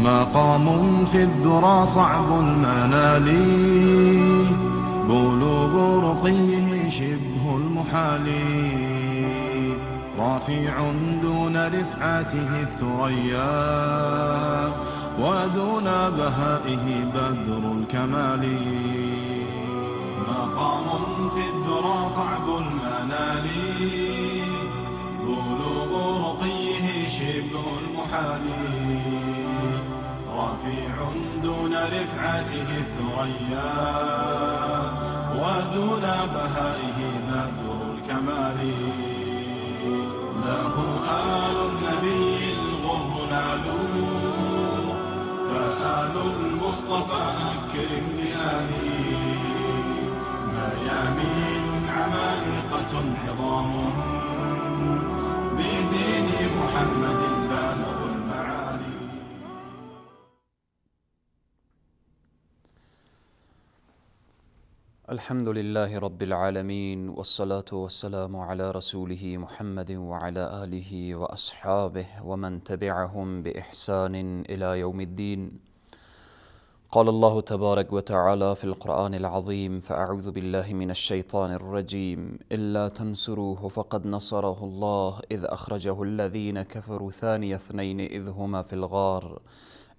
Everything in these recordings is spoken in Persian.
مقام في الذرى صعب المنال، بلوغ رقيه شبه المحال، رافع دون رفعته الثريا، ودون بهائه بدر الكمال. مقام في الذرى صعب المنال، بلوغ رقيه شبه المحال، رفيع دون رفعته الثريا، ودون بهائه بدر الكمال. له آل النبي الغر نالوا، فآل المصطفى أكرم بآله، ميامين عمالقة عظام، بدين محمد بالغ المعالي. الحمد لله رب العالمين، والصلاة والسلام على رسوله محمد وعلى آله وأصحابه ومن تبعهم بإحسان إلى يوم الدين. قال الله تبارك وتعالى في القرآن العظيم: فأعوذ بالله من الشيطان الرجيم، إلا تنصروه فقد نصره الله إذ أخرجه الذين كفروا ثاني اثنين إذ هما في الغار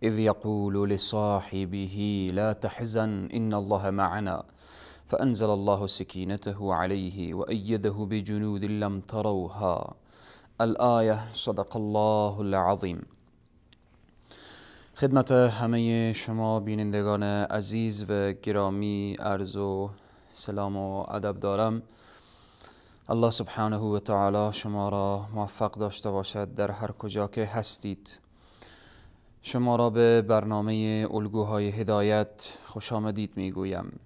إذ يقول لصاحبه لا تحزن إن الله معنا فأنزل الله سكينته عليه وأيده بجنود لم تروها. الآية. صدق الله العظیم. خدمت همه شما بینندگان عزیز و گرامی عرض و سلام و ادب دارم. الله سبحانه و تعالی شما را موفق داشته باشد در هر کجا که هستید. شما را به برنامه الگوهای هدایت خوش آمدید میگویم.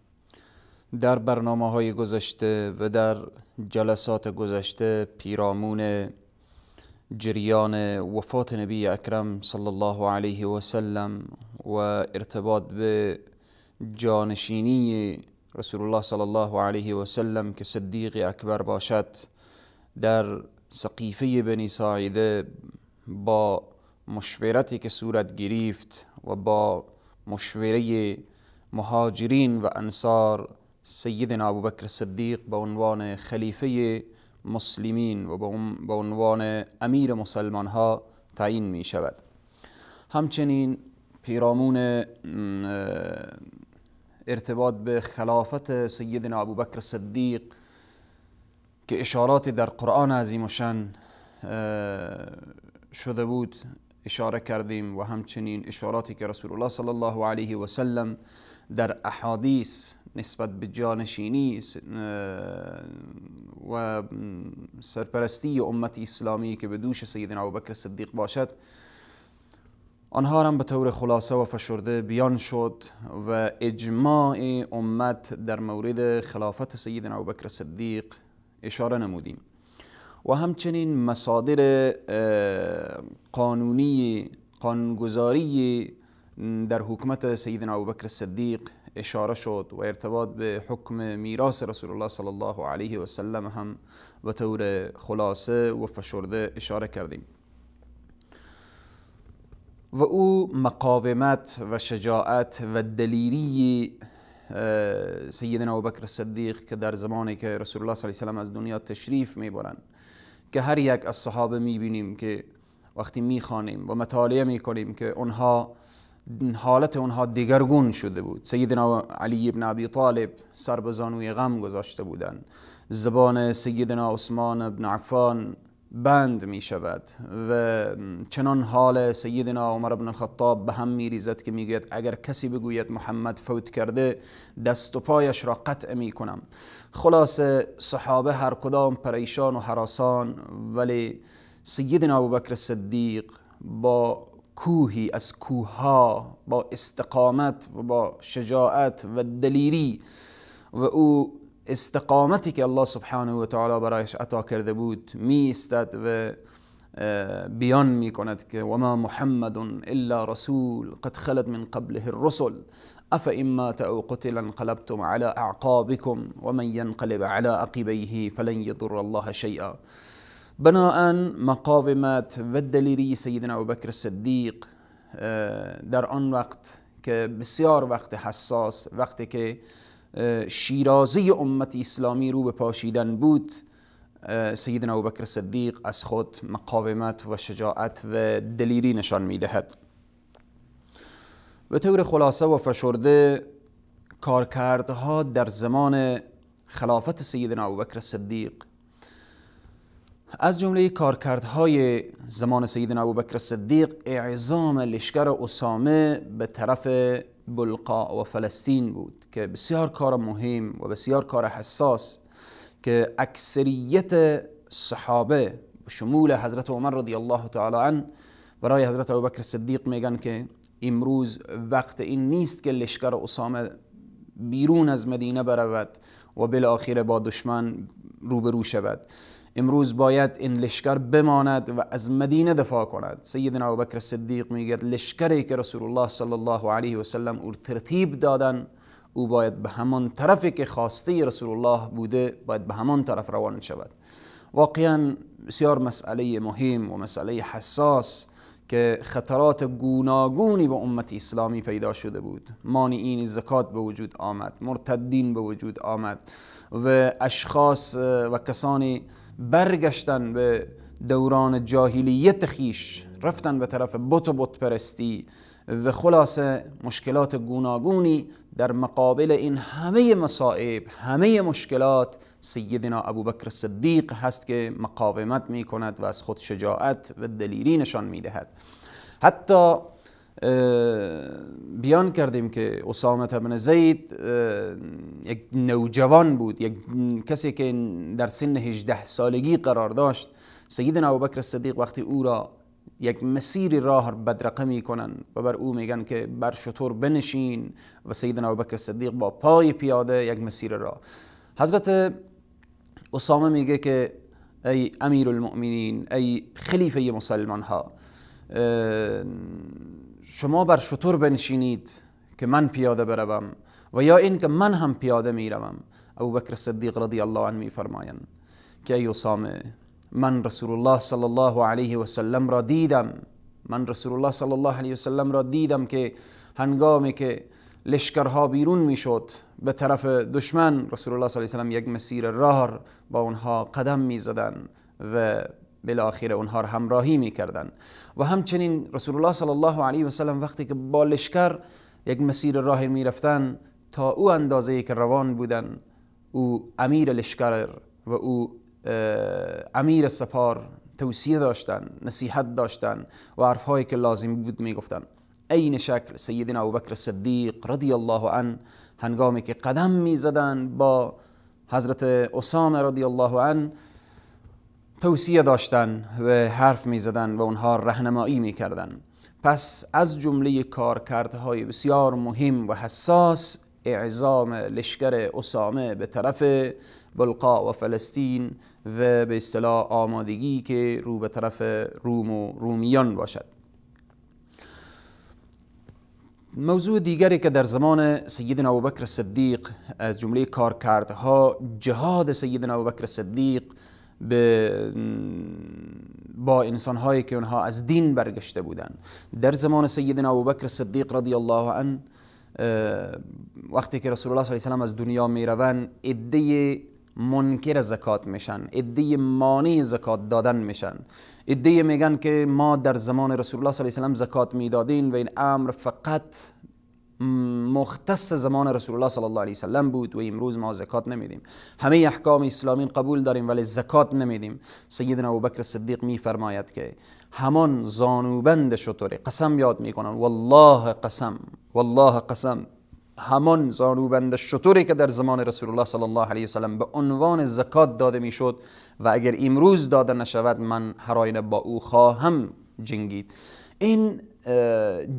در برنامه‌های گذشته و در جلسات گذشته پیرامون جریان وفات نبی اکرم صلی الله علیه و سلم و ارتباط به جانشینی رسول الله صلی الله علیه و سلم که صدیق اکبر باشد در سقیفه بنی ساعده، با مشورتی که صورت گرفت و با مشوره مهاجرین و انصار، سیدنا ابوبکر صدیق به عنوان خلیفه مسلمین و به عنوان امیر مسلمان ها تعیین می شود. همچنین پیرامون ارتباط به خلافت سیدنا ابوبکر صدیق که اشارات در قرآن عظیم و شن شده بود اشاره کردیم، و همچنین اشاراتی که رسول الله صلی الله علیه و سلم در احادیث نسبت به جانشینی و سرپرستی امت اسلامی که به دوش سیدنا ابوبکر صدیق باشد، آنها هم به طور خلاصه و فشرده بیان شد و اجماع امت در مورد خلافت سیدنا ابوبکر صدیق اشاره نمودیم، و همچنین مصادر قانونگذاری در حکومت سیدنا ابوبکر صدیق اشاره شد، و ارتباط به حکم میراث رسول الله صلی الله علیه و سلم هم به طور خلاصه و فشرده اشاره کردیم. و او مقاومت و شجاعت و دلیری سیدنا ابوبکر صدیق که در زمانی که رسول الله صلی الله علیه و سلم از دنیا تشریف میبرند، که هر یک از صحابه میبینیم که وقتی میخوانیم و مطالعه میکنیم که حالت اونها دیگرگون شده بود. سیدنا علی ابن ابی طالب سر به زانوی غم گذاشته بودند، زبان سیدنا عثمان ابن عفان بند می شود، و چنان حال سیدنا عمر ابن الخطاب به هم می ریزد که می گوید اگر کسی بگوید محمد فوت کرده دست و پایش را قطع می کنم. خلاصه صحابه هر کدام پریشان و هراسان، ولی سیدنا ابوبکر صدیق با کوهی از کوهها، با استقامت و با شجاعت و دلیری و او استقامتی که الله سبحانه و تعالی برایش عطا کرده بود می ایستد و بیان می کند که وما محمد الا رسول قد خلت من قبله الرسل افئن مات او قتل انقلبتم على اعقابكم ومن ينقلب على عقبيه فلن يضر الله شيئا. بناءً مقاومت و دلیری سیدنا ابوبکر صدیق در آن وقت که بسیار وقت حساس، وقتی که شیرازه امت اسلامی رو به پاشیدن بود، سیدنا ابوبکر صدیق از خود مقاومت و شجاعت و دلیری نشان میدهد. به طور خلاصه و فشرده کارکردها در زمان خلافت سیدنا ابوبکر صدیق، از جمله کارکردهای زمان سیدنا ابوبکر صدیق اعزام لشکر اسامه به طرف بلقا و فلسطین بود که بسیار کار مهم و بسیار کار حساس، که اکثریت صحابه به شمول حضرت عمر رضی الله تعالی عنه برای حضرت ابوبکر صدیق میگن که امروز وقت این نیست که لشکر اسامه بیرون از مدینه برود و بالاخره با دشمن روبرو شود. امروز باید این لشکر بماند و از مدینه دفاع کند. سیدنا ابوبکر صدیق میگه لشکری که رسول الله صلی الله علیه و سلم او ترتیب دادن، او باید به همان طرفی که خواسته رسول الله بوده باید به همان طرف روان شود. واقعا بسیار مسئله مهم و مسئله حساس که خطرات گوناگونی به امت اسلامی پیدا شده بود. مانعین زکات به وجود آمد، مرتدین به وجود آمد و اشخاص و کسانی برگشتن به دوران جاهلیت خیش، رفتن به طرف بت و بت پرستی و خلاصه مشکلات گوناگونی. در مقابل این همه مصائب، همه مشکلات، سیدنا ابوبکر صدیق هست که مقاومت می کند و از خود شجاعت و دلیری نشان می دهد. حتی بیان کردیم که اسامه بن زید یک نوجوان بود، یک کسی که در سن 18 سالگی قرار داشت. سیدنا ابوبکر صدیق وقتی او را یک مسیر راه بدرقه میکنن و بر او میگن که بر شتر بنشین و سیدنا ابوبکر صدیق با پای پیاده یک مسیر راه. حضرت اسامه میگه که ای امیر المؤمنین، ای خلیفه مسلمان ها، شما بر شتر بنشینید که من پیاده بروم و یا این که من هم پیاده میروم. ابوبکر صدیق رضی الله عنه میفرمایند که ای اسامه، من رسول الله صلی الله علیه و سلم را دیدم، من رسول الله صلی الله علیه و سلم را دیدم که هنگامی که لشکرها بیرون میشد به طرف دشمن، رسول الله صلی الله علیه و سلم یک مسیر راه با اونها قدم میزدن و بالاخره اونها را همراهی میکردن. و همچنین رسول الله صلی الله علیه و سلم وقتی که با لشکر یک مسیر راه میرفتن، تا او اندازه‌ای که روان بودن، او امیر لشکر و او امیر سپار توصیه داشتن، نصیحت داشتن و حرفهایی که لازم بود میگفتن. عین شکل سیدنا ابوبکر صدیق رضی الله عنه هنگامی که قدم میزدن با حضرت اسامه رضی الله عنه توصیه داشتن و حرف میزدن و اونها راهنمایی میکردن. پس از جمله کارکردهای بسیار مهم و حساس اعزام لشکر اسامه به طرف بلقا و فلسطین و به اصطلاح آمادگی که رو به طرف روم و رومیان باشد. موضوع دیگری که در زمان سیدنا ابوبکر صدیق از جمله کارکردها جهاد سیدنا ابوبکر صدیق با انسانهایی که اونها از دین برگشته بودند. در زمان سیدنا ابوبکر صدیق رضی الله عنه وقتی که رسول الله صلی الله علیه و آله از دنیا میروند، عده منکر زکات میشن، عده مانع زکات دادن میشن، عده میگن که ما در زمان رسول الله صلی الله علیه و آله زکات میدادین و این امر فقط مختص زمان رسول الله صلی الله علیه و سلم بود و امروز ما زکات نمیدیم، همه احکام اسلامی قبول داریم ولی زکات نمیدیم. سیدنا ابوبکر صدیق میفرماید که همان زانوبند شتر، قسم یاد میکنن، والله قسم، والله قسم، همان زانوبند شتری که در زمان رسول الله صلی الله علیه و سلم به عنوان زکات داده میشد و اگر امروز داده نشود من هر آینه با او خواهم جنگید. این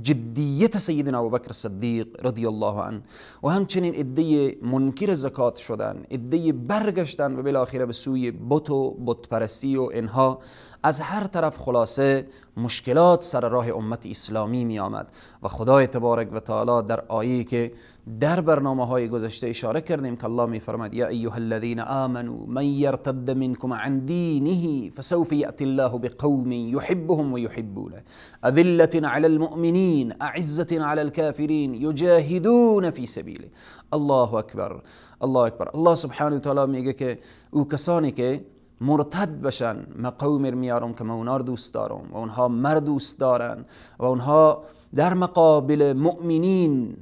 جدیت سیدنا ابوبکر صدیق رضی الله عنه. و همچنین عده منکر زکات شدن، عده برگشتن و بالاخره به سوی بت و بت پرستی و اینها. از هر طرف خلاصه مشکلات سر راه امت اسلامی می آمد و خدای تبارک و تعالی در آیه که در برنامه های گذشته اشاره کردیم که الله می فرماید یا ایها الذین آمنوا من یرتد منکم عن دینه فسوف یأتی الله بقوم یحبهم و یحبونه اذلة على المؤمنین اعزة على الكافرین یجاهدون فی سبیله. الله اکبر، الله اکبر. الله سبحانه و تعالی میگه که او کسانی که مرتد بشن، من قومی میارم که من اونها رو دوست دارم و اونها مرا دوست دارن و اونها در مقابل مؤمنین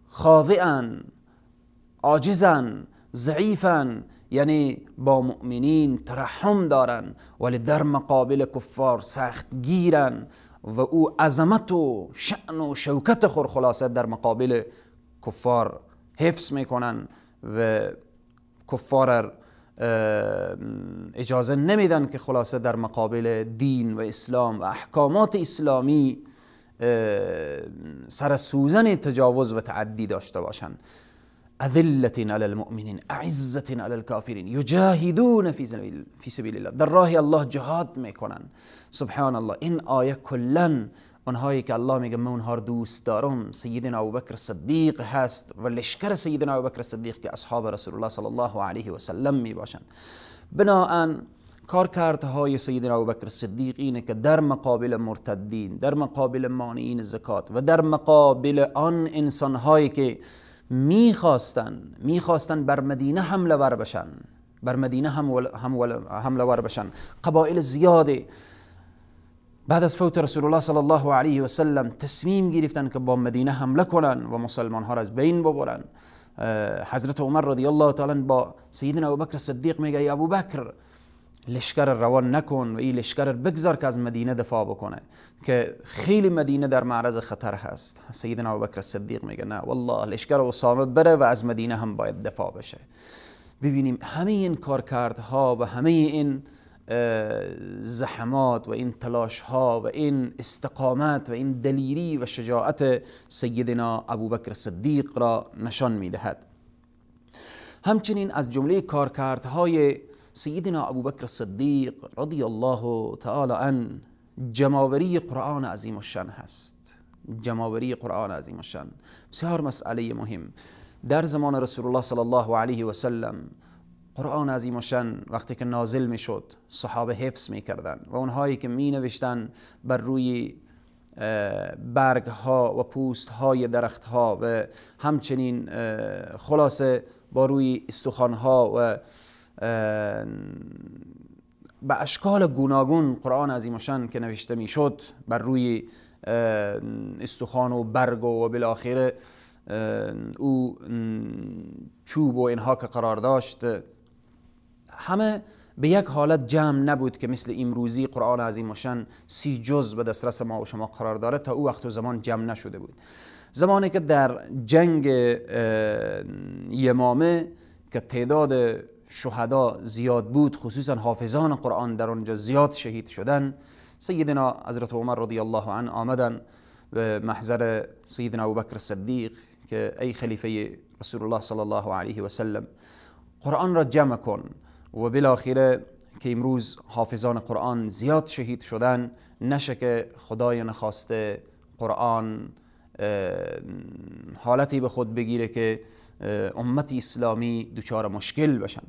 خاضعن، عاجزن، ضعیفن، یعنی با مؤمنین ترحم دارن ولی در مقابل کفار سخت گیرن و او عظمت و شأن و شوکت خور خلاصه در مقابل کفار حفظ میکنن و کفار اجازه نمیدن که خلاصه در مقابل دین و اسلام و احکامات اسلامی سر سوزن تجاوز و تعدی داشته باشن. اذلة علی المؤمنین اعزة علی الکافرین یجاهدون فی سبیل الله، در راه الله جهاد میکنن. سبحان الله. این آیه کلن اونهایی که الله میگه من اونها رو دوست دارم سیدنا ابوبکر صدیق هست و لشکر سیدنا ابوبکر صدیق که اصحاب رسول الله صلی الله علیه و سلم میباشن. بناهن کارکردهای سیدنا ابوبکر صدیق اینه که در مقابل مرتدین، در مقابل مانعین زکات و در مقابل آن انسانهایی که میخواستن بر مدینه حمله ور بشن، بر مدینه حمله ور بشن، قبایل زیاده بعد از فوت رسول الله صلی الله علیه و سلم تصمیم گرفتن که با مدینه حمله کنن و مسلمان ها را از بین ببرن. حضرت عمر رضی الله تعالی با سیدنا ابوبکر صدیق میگه ای ابوبکر لشکر روان نکن و این لشکر بگذار که از مدینه دفاع بکنه که خیلی مدینه در معرض خطر هست. سیدنا ابوبکر صدیق میگه نه والله لشکر اسامه بره و از مدینه هم باید دفاع بشه. ببینیم همه این کارکردها و همه این زحمات و این تلاش ها و این استقامت و این دلیری و شجاعت سیدنا ابوبکر صدیق را نشان میدهد. همچنین از جمله کارکردهای سیدنا ابوبکر صدیق رضی الله تعالی عنه جماوری قرآن عظیم الشان هست. جماوری قرآن عظیم الشان بسیار مسئله مهم. در زمان رسول الله صلی الله علیه و سلم قرآن عظیم الشان وقتی که نازل می شد صحابه حفظ می کردن و اونهایی که می نوشتن بر روی برگ ها و پوست های درخت ها و همچنین خلاصه با روی استخوان ها و به اشکال گوناگون قرآن عظیم الشان که نوشته می شد بر روی استخوان و برگ و بالاخره او چوب و اینها که قرار داشت همه به یک حالت جمع نبود که مثل امروزی قرآن عظیم الشان 30 جزء به دسترس ما و شما قرار داره. تا او وقت و زمان جمع نشده بود. زمانی که در جنگ یمامه که تعداد شهدا زیاد بود خصوصا حافظان قرآن در آنجا زیاد شهید شدن، سیدنا حضرت عمر رضی الله عنه آمدن به محضر سیدنا ابوبکر صدیق که ای خلیفه رسول الله صلی الله علیه و سلم قرآن را جمع کن و بالاخره که امروز حافظان قرآن زیاد شهید شدن نشه که خدای نخواسته قرآن حالتی به خود بگیره که امت اسلامی دچار مشکل بشن.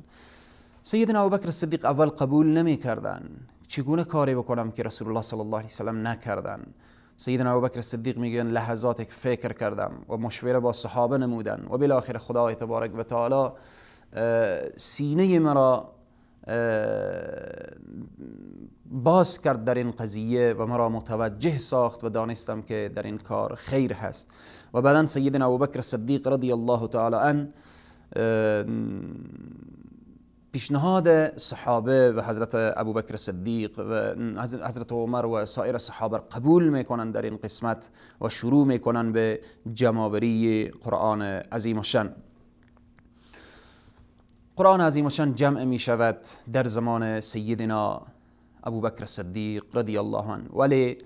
سیدنا ابوبکر صدیق اول قبول نمی کردن. چگونه کاری بکنم که رسول الله صلی الله علیه و سلم نکردن؟ سیدنا ابوبکر صدیق میگن لحظات فکر کردم و مشوره با صحابه نمودن و بالاخره خدای تبارک و تعالی سینه مرا باز کرد در این قضیه و مرا متوجه ساخت و دانستم که در این کار خیر هست. و بعدا سیدنا ابوبکر صدیق رضی الله تعالی عنه پیشنهاد صحابه و حضرت ابوبکر صدیق و حضرت عمر و سایر صحابه قبول میکنن در این قسمت و شروع میکنن به جماوری قرآن عظیم الشان. قرآن عظیم الشان جمع می شود در زمان سیدنا ابوبکر صدیق رضی الله عنه، ولی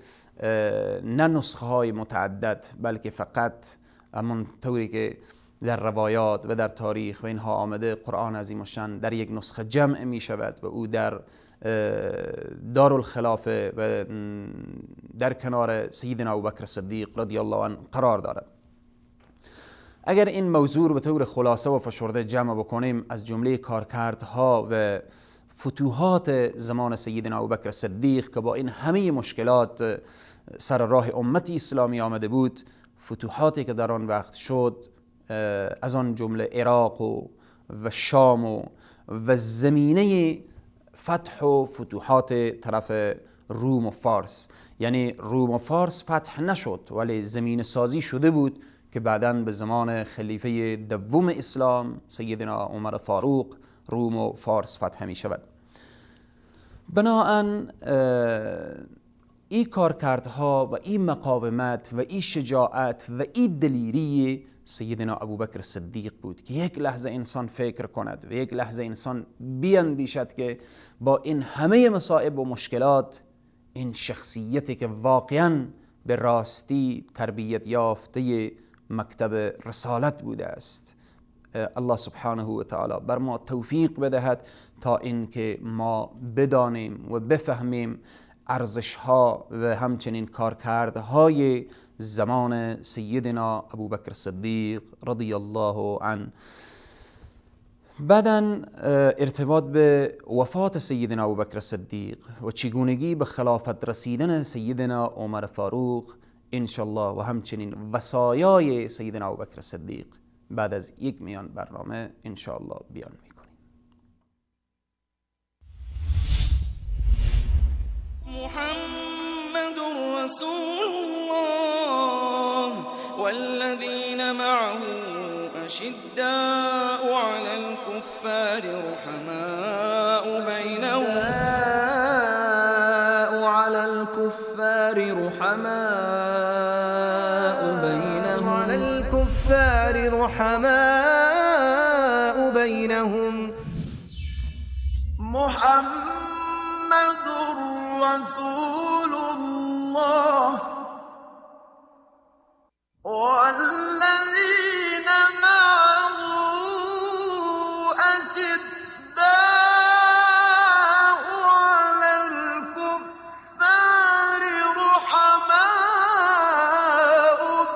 نه نسخه های متعدد بلکه فقط همون طوری که در روایات و در تاریخ و اینها آمده قرآن عظیم الشان در یک نسخه جمع می شود و او در دارالخلافه و در کنار سیدنا ابوبکر صدیق رضی الله عنه قرار دارد. اگر این موضوع رو به طور خلاصه و فشرده جمع بکنیم از جمله کارکردها و فتوحات زمان سیدنا ابوبکر صدیق که با این همه مشکلات سر راه امت اسلامی آمده بود، فتوحاتی که در آن وقت شد، از آن جمله عراق و شام و زمینه فتح و فتوحات طرف روم و فارس. یعنی روم و فارس فتح نشد ولی زمین سازی شده بود که بعداً به زمان خلیفه دوم اسلام سیدنا عمر فاروق روم و فارس فتح می شود. بناهن این کارکردها و این مقاومت و این شجاعت و این دلیری سیدنا ابوبکر صدیق بود که یک لحظه انسان فکر کند و یک لحظه انسان بیندیشد که با این همه مصائب و مشکلات این شخصیتی که واقعاً به راستی تربیت یافته مکتب رسالت بوده است، الله سبحانه و تعالی بر ما توفیق بدهد تا اینکه ما بدانیم و بفهمیم ارزش‌ها و همچنین کارکردهای زمان سیدنا ابوبکر صدیق رضی الله عنه. بعداً ارتباط به وفات سیدنا ابوبکر صدیق و چگونگی به خلافت رسیدن سیدنا عمر فاروق انشالله و همچنین وصایای سیدنا ابوبکر صدیق بعد از یک میان برنامه انشالله بیان میکنیم. محمد رسول الله والذين معه أشداء على الكفار رحماء بينهم محمد رسول الله والذين معه أشداء على الكفار رحماء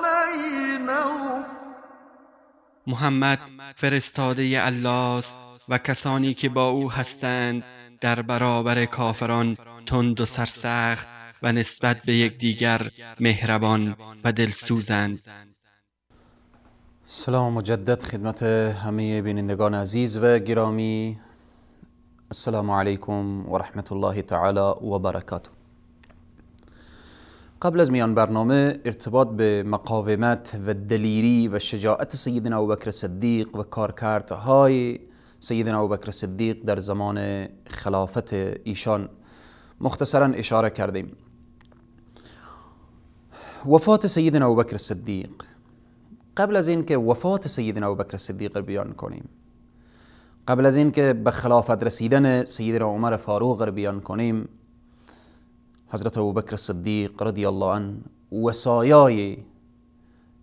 بينهم. محمد فرستاده الله است و کسانی که با او هستند در برابر کافران تند و سرسخت و نسبت به یکدیگر مهربان و دلسوزند. سلام مجدد خدمت همه بینندگان عزیز و گرامی. السلام علیکم و رحمت الله تعالی و برکاته. قبل از میان برنامه ارتباط به مقاومت و دلیری و شجاعت سیدنا ابوبکر صدیق و کارکردهای سیدنا ابوبکر صدیق در زمان خلافت ایشان مختصرا اشاره کردیم. وفات سیدنا ابوبکر صدیق، قبل از این که وفات سیدنا ابوبکر صدیق رو بیان کنیم، قبل از این که به خلافت رسیدن سیدنا عمر فاروق رو بیان کنیم، حضرت ابوبکر صدیق رضی الله عنه وصایای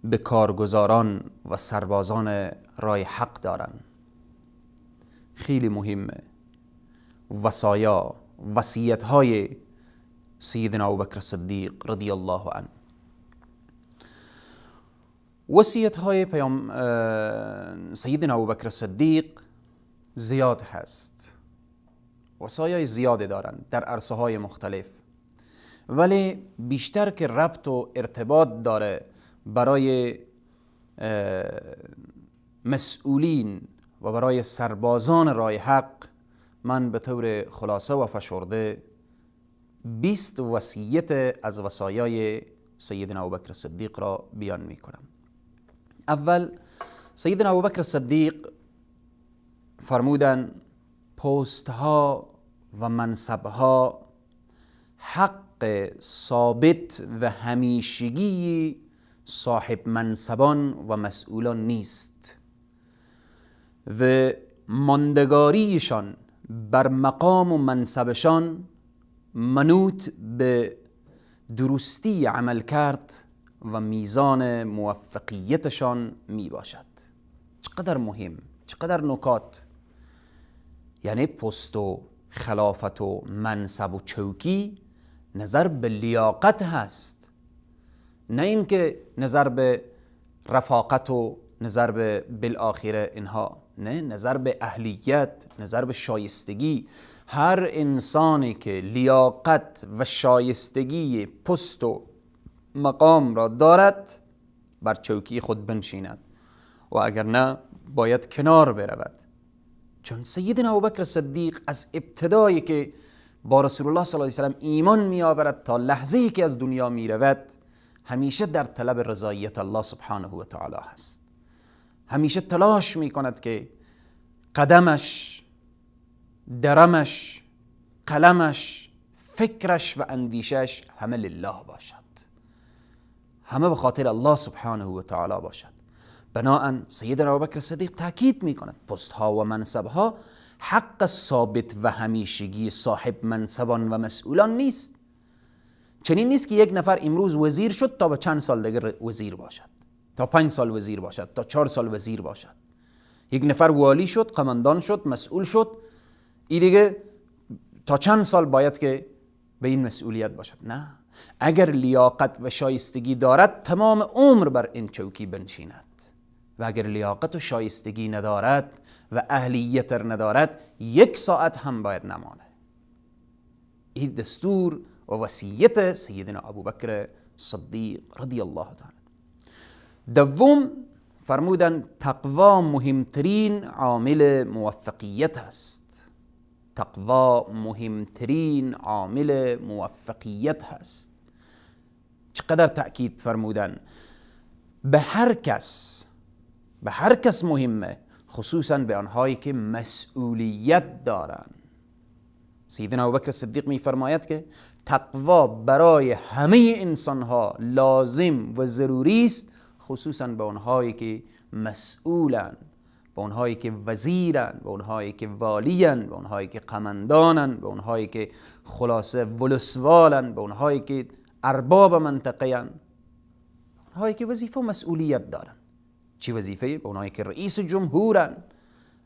به کارگزاران و سربازان راه حق دارن. خیلی مهمه وصایا، وصیت های سیدنا ابوبکر صدیق رضی الله عنه. وصیت های سیدنا ابوبکر صدیق زیاد هست، وصایای زیاد دارن در عرصه های مختلف، ولی بیشتر که ربط و ارتباط داره برای مسئولین و برای سربازان راه حق، من به طور خلاصه و فشرده 20 وصیت از وصایای سیدنا ابوبکر صدیق را بیان می کنم. اول سیدنا ابوبکر صدیق فرمودن پستها و منصبها حق ثابت و همیشگی صاحب منصبان و مسئولان نیست و ماندگاریشان بر مقام و منصبشان منوط به درستی عمل کرد و میزان موفقیتشان می باشد. چقدر مهم، چقدر نکات. یعنی پست و خلافت و منصب و چوکی نظر به لیاقت هست، نه اینکه نظر به رفاقت و نظر به بالاخره اینها، نه، نظر به اهلیت، نظر به شایستگی. هر انسانی که لیاقت و شایستگی پست و مقام را دارد بر چوکی خود بنشیند و اگر نه باید کنار برود. چون سیدنا ابوبکر صدیق از ابتدایی که با رسول الله صلی الله علیه و سلم ایمان می آورد تا لحظه‌ای که از دنیا می رود همیشه در طلب رضایت الله سبحانه و تعالی هست. همیشه تلاش می کند که قدمش، درمش، قلمش، فکرش و اندیشش همه لله باشد، همه به خاطر الله سبحانه و تعالی باشد. بناهن سیدنا ابوبکر صدیق تاکید می کند پست ها و منصب ها حق ثابت و همیشگی صاحب منصبان و مسئولان نیست. چنین نیست که یک نفر امروز وزیر شد تا به چند سال دیگر وزیر باشد، تا 5 سال وزیر باشد، تا 4 سال وزیر باشد. یک نفر والی شد، قماندان شد، مسئول شد، این دیگه تا چند سال باید که به این مسئولیت باشد. نه، اگر لیاقت و شایستگی دارد تمام عمر بر این چوکی بنشیند و اگر لیاقت و شایستگی ندارد و اهلیت ندارد 1 ساعت هم باید نمانه. این دستور و وصیت سیدنا ابوبکر صدیق رضی الله تعالی. دوم فرمودن تقوا مهمترین عامل موفقیت است. تقوا مهمترین عامل موفقیت هست. چقدر تأکید فرمودن به هر کس مهمه، خصوصا به آنهایی که مسئولیت دارند. سیدنا ابوبکر صدیق می فرماید که تقوا برای همه انسانها لازم و ضروری است، خصوصا به آنهایی که مسئولن، به آنهایی که وزیرن، به آنهایی که والین، به آنهایی که قماندانن، به آنهایی که خلاصه ولسوالن، به آنهایی که ارباب منطقه‌اند، آنهایی که وظیفه و مسئولیت دارن. چی وظیفه؟ به اونایی که رئیس جمهورن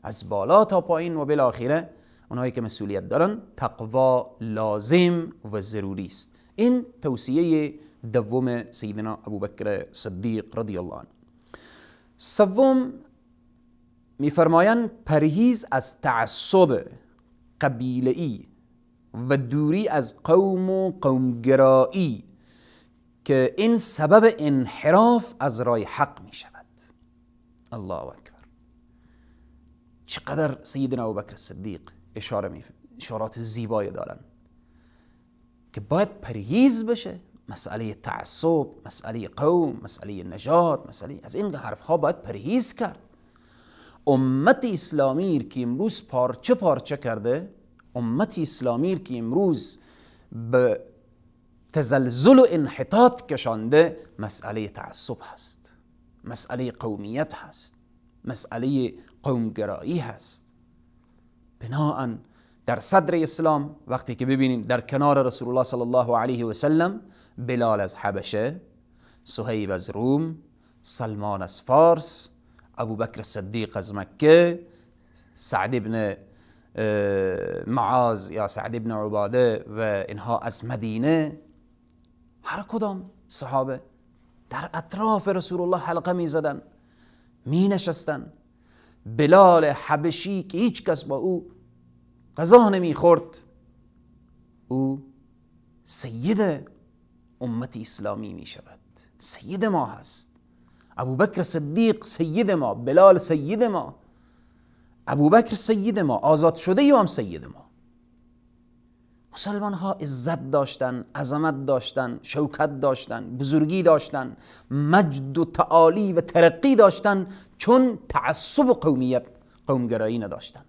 از بالا تا پایین و بالاخره اونایی که مسئولیت دارن. تقوا لازم و ضروری است. این توصیه دوم سیدنا ابوبکر صدیق رضی الله عنه. سوم میفرمایند پرهیز از تعصب قبیله‌ای و دوری از قوم و قومگرایی که این سبب انحراف از راه حق می شود. الله اکبر. چقدر سیدنا ابوبکر صدیق اشارات زیبایی دارن که باید پرهیز بشه. مسئله تعصب، مسئله قوم، مسئله نژاد، مسئله از این حرف ها باید پرهیز کرد. امت اسلامی که امروز پارچه پارچه کرده، امت اسلامی که امروز به تزلزل و انحطاط کشانده، مسئله تعصب هست، مسئله قومیت هست، مسئله قومگرایی هست. بناهن در صدر اسلام وقتی که ببینیم در کنار رسول الله صلی الله علیه و سلم بلال از حبشه، صهیب از روم، سلمان از فارس، ابوبکر صدیق از مکه، سعد ابن معاذ یا سعد ابن عباده و اینها از مدینه، هر کدام صحابه در اطراف رسول الله حلقه می زدن، می نشستن. بلال حبشی که هیچ کس با او غذا نمی خورد، او سید امت اسلامی می شود، سید ما هست. ابوبکر صدیق سید ما، بلال سید ما، ابوبکر سید ما، آزاد شده یا هم سید ما. مسلمان ها عزت داشتن، عظمت داشتن، شوکت داشتن، بزرگی داشتن، مجد و تعالی و ترقی داشتن، چون تعصب و قومگرایی نداشتن.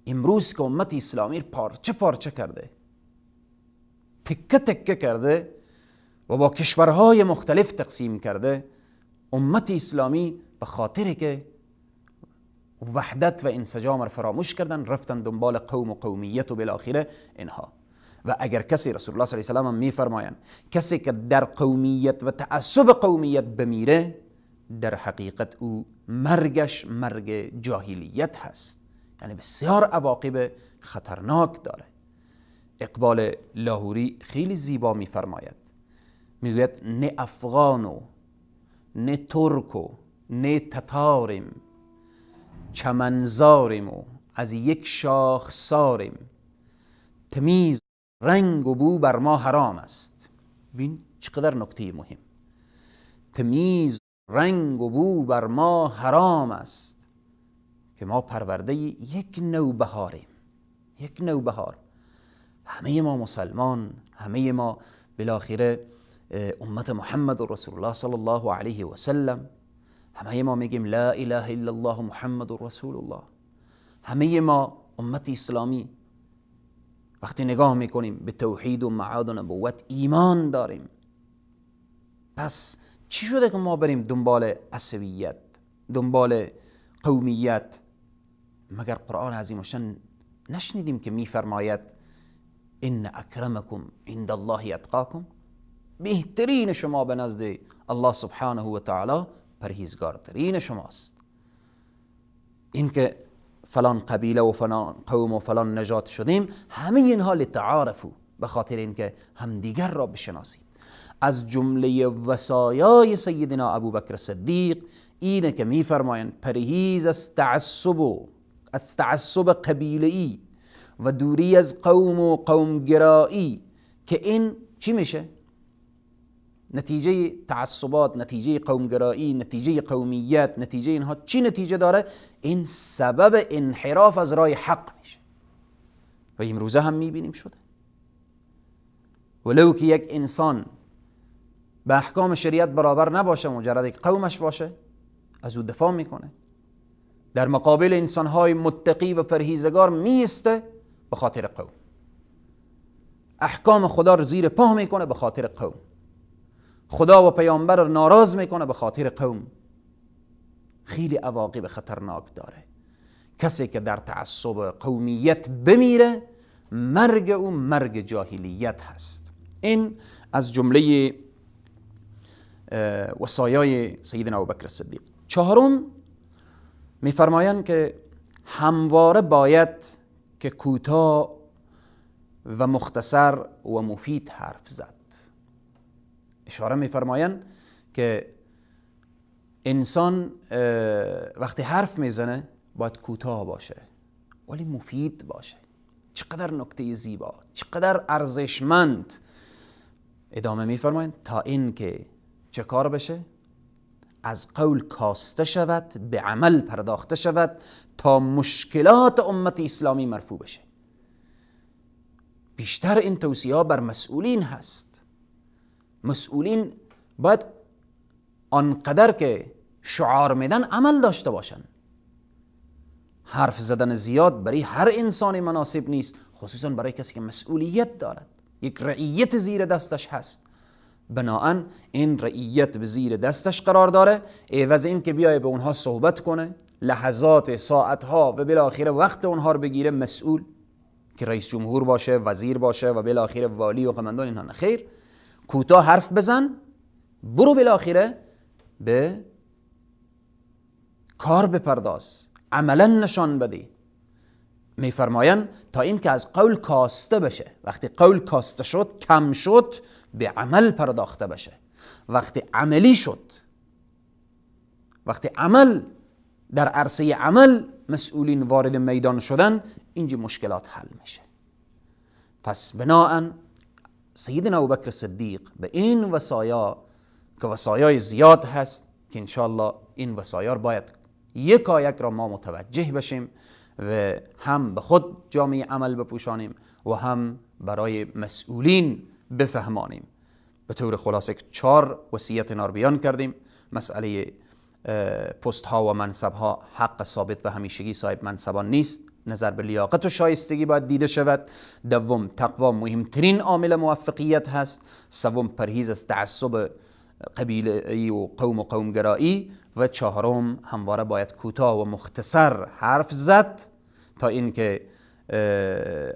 امروز که امت اسلامی پارچه پارچه کرده، تکه تکه کرده و با کشورهای مختلف تقسیم کرده، امت اسلامی به خاطر که وحدت و انسجام را فراموش کردن، رفتن دنبال قوم و قومیت و بالاخره اینها. و اگر کسی، رسول الله صلی الله علیه و سلم میفرمایند کسی که در قومیت و تعصب قومیت بمیره، در حقیقت او مرگش مرگ جاهلیت هست، یعنی بسیار عواقب خطرناک داره. اقبال لاهوری خیلی زیبا میفرماید، میگوید نه افغانو، نه ترکو، نه تتاریم، چمنزاریم و از یک شاخساریم، تمیز رنگ و بو بر ما حرام است. ببین چقدر نکته مهم. تمیز رنگ و بو بر ما حرام است که ما پرورده یک نوبهاریم. یک نوبهار. همه ما مسلمان، همه ما بالاخره امت محمد رسول الله صلی الله علیه و سلم، همه ما میگیم لا اله الا الله محمد رسول الله. همه ما امت اسلامی وقتی نگاه میکنیم به توحید و معاد و نبوت ایمان داریم. پس چی شده که ما بریم دنبال عصبیت، دنبال قومیت؟ مگر قرآن عظیم و شان نشنیدیم که میفرماید ان اکرمکم عند الله اتقاکم؟ بهترین شما به نزد الله سبحانه و تعالی پرهیزگارترین شماست. این که فلان قبیله و فلان قوم و فلان نژاد شدیم، همه اینها لتعارفوا، به خاطر اینکه همدیگر را بشناسید. از جمله وصایای سیدنا ابوبکر صدیق اینه که میفرمایند پرهیز از تعصب قبیله‌ای و دوری از قوم و قومگرایی، که این چی میشه؟ نتیجه تعصبات، نتیجه قومگرایی، نتیجه قومیت، نتیجه اینها چی نتیجه داره؟ این سبب انحراف از راه حق میشه و امروزه هم میبینیم شده. ولو که یک انسان به احکام شریعت برابر نباشه، مجرد یک قومش باشه، از او دفاع میکنه، در مقابل انسانهای متقی و پرهیزگار میسته به خاطر قوم، احکام خدا رو زیر پا میکنه به خاطر قوم، خدا و پیامبر رو ناراض میکنه به خاطر قوم. خیلی عواقب خطرناک داره. کسی که در تعصب قومیت بمیره، مرگ او مرگ جاهلیت هست. این از جمله وصایای سیدنا ابوبکر صدیق. چهارم میفرمایند که همواره باید که کوتاه و مختصر و مفید حرف زد. اشاره میفرمایند که انسان وقتی حرف میزنه باید کوتاه باشه ولی مفید باشه. چقدر نکته زیبا، چقدر ارزشمند. ادامه میفرمایند تا این که چه کار بشه؟ از قول کاسته شود، به عمل پرداخته شود، تا مشکلات امت اسلامی مرفوع بشه. بیشتر این توصیه ها بر مسئولین هست. مسئولین باید آنقدر که شعار میدن عمل داشته باشن. حرف زدن زیاد برای هر انسانی مناسب نیست، خصوصا برای کسی که مسئولیت دارد، یک رعیت زیر دستش هست. بناهن این رعیت به زیر دستش قرار داره، عوض این که بیای به اونها صحبت کنه، لحظات، ساعتها و بالاخره وقت اونها رو بگیره، مسئول که رئیس جمهور باشه، وزیر باشه و بالاخره والی و قماندان، اینها نخیر. کوتاه حرف بزن، برو بالاخره به کار بپرداز، عملا نشان بدی. میفرمایند تا این که از قول کاسته بشه. وقتی قول کاسته شد، کم شد، به عمل پرداخته بشه. وقتی عملی شد، وقتی عمل در عرصه عمل مسئولین وارد میدان شدن، اینجا مشکلات حل میشه. پس بناهن سیدنا ابوبکر صدیق به این وصایا که وصایای زیاد هست که انشاءالله این وصایا باید یکایک را ما متوجه بشیم و هم به خود جامعه عمل بپوشانیم و هم برای مسئولین بفهمانیم. به طور خلاصه 4 وصیت نار بیان کردیم. مسئله پست ها و منصب ها حق ثابت و همیشگی صاحب منصبان نیست. نظر به لیاقت و شایستگی باید دیده شود. دوم تقوا مهمترین عامل موفقیت هست. سوم پرهیز از تعصب قبیله‌ای و قوم و قومگرایی. و چهارم همواره باید کوتاه و مختصر حرف زد تا اینکه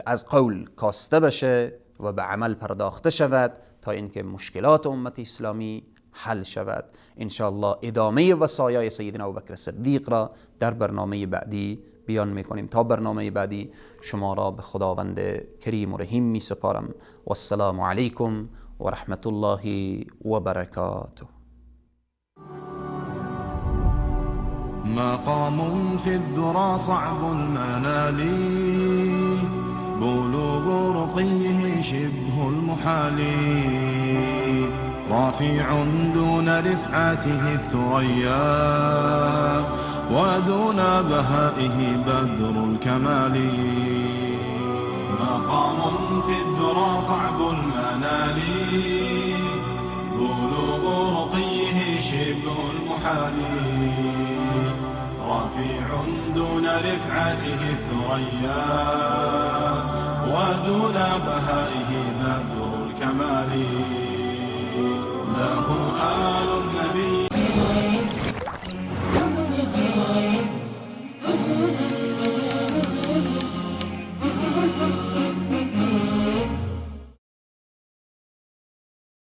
از قول کاسته بشه و به عمل پرداخته شود، تا اینکه مشکلات امت اسلامی حل شود. انشاءالله ادامه وصایای سیدنا ابوبکر صدیق را در برنامه بعدی بیان میکنیم. تا برنامه بعدی شما را به خداوند کریم و رحیم می سپارم. و السلام علیکم و رحمت الله و برکاته. مقام في الذرى صعب المنال، بلوغ رقيه شبه المحال، رافع دون رفعته الثريا، ودون بهائه بدر الكمال. مقام في الذرى صعب المنال، بلوغ رقيه شبه المحال، رفيع دون رفعته الثريا، ودون بهائه بدر الكمال. له